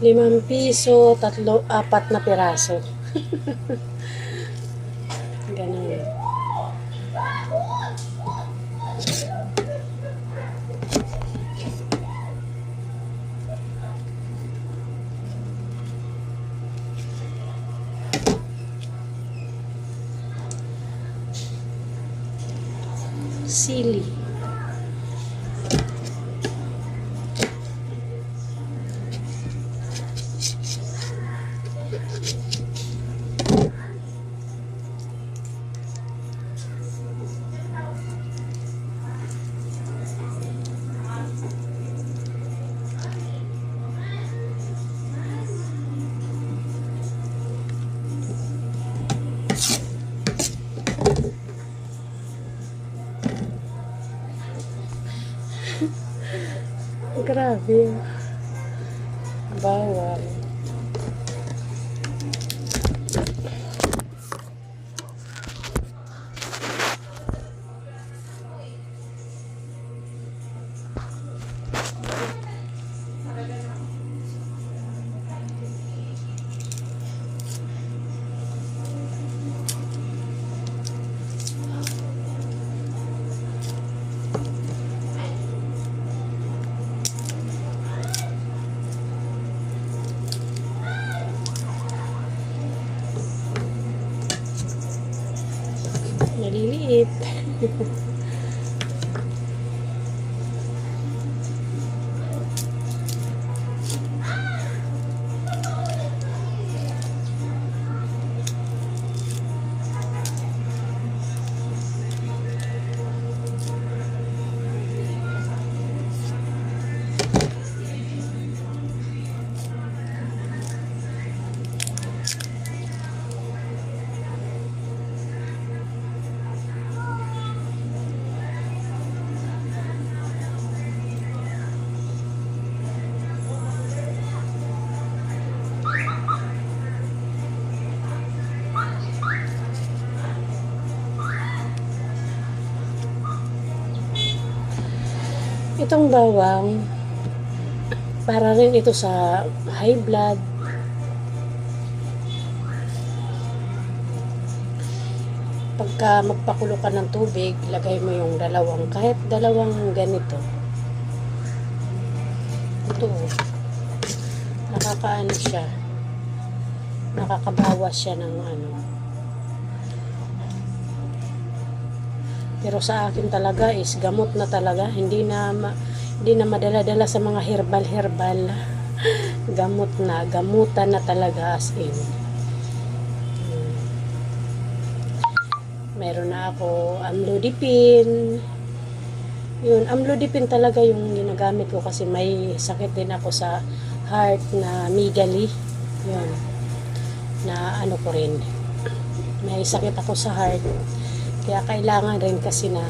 ₱5, tatlo, 4 na piraso. Ganun. Sili. Grabe. Bawal. Naliliit. Itong bawang, para rin ito sa high blood. Pagka magpakulo ka ng tubig, lagay mo yung kahit dalawang ganito. Ito, nakakaano siya, nakakabawas siya ng ano. Pero sa akin talaga is gamot na talaga, hindi na madala-dala sa mga herbal. Gamot na, gamutan na talaga as in. Meron na ako amlodipine. Yun, amlodipine talaga yung ginagamit ko kasi may sakit din ako sa heart na migali. Yun. Na ano ko rin. May sakit ako sa heart. Kaya kailangan rin kasi na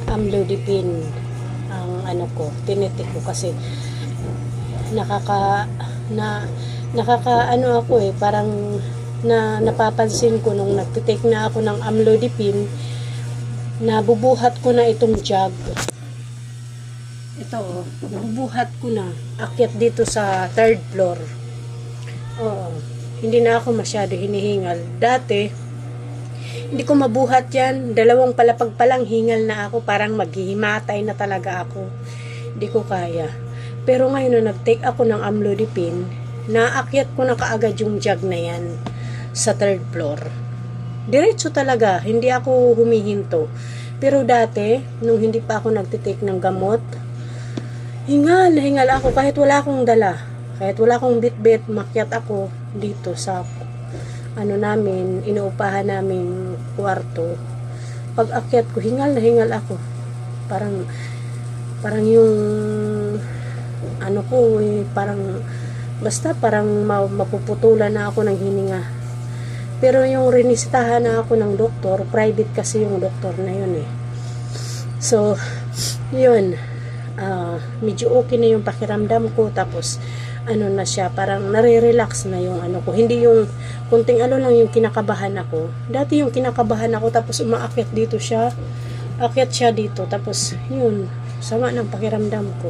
amlodipine ang ano ko, tinitik ko kasi nakaka ano ako parang napapansin ko nung nagtitake na ako ng amlodipine, nabubuhat ko na itong jug. Ito nabubuhat ko na, akyat dito sa 3rd floor. Oo, hindi na ako masyado hinihingal. Dati hindi ko mabuhat yan. 2 palapag pa lang hingal na ako. Parang maghihimatay na talaga ako. Hindi ko kaya. Pero ngayon na nag-take ako ng amlodipine, naakyat ko na kaagad yung jug na yan sa 3rd floor. Diretso talaga. Hindi ako humihinto. Pero dati, nung hindi pa ako nagtitake ng gamot, hingal ako kahit wala akong dala. Kahit wala akong bit-bit, makyat ako dito sa ano namin, inuupahan namin kwarto. Pag akyat ko, hingal ako. Parang yung ano ko, parang basta parang mapuputulan na ako ng hininga. Pero yung rinistahan na ako ng doktor, private kasi yung doktor na yun So, yun. Medyo okay na yung pakiramdam ko. Tapos, ano na siya, parang nare-relax na yung ano ko. Hindi yung kunting ano lang yung kinakabahan ako. Dati yung kinakabahan ako, tapos umaakyat dito siya. Akyat siya dito, tapos yun, sama ng pakiramdam ko.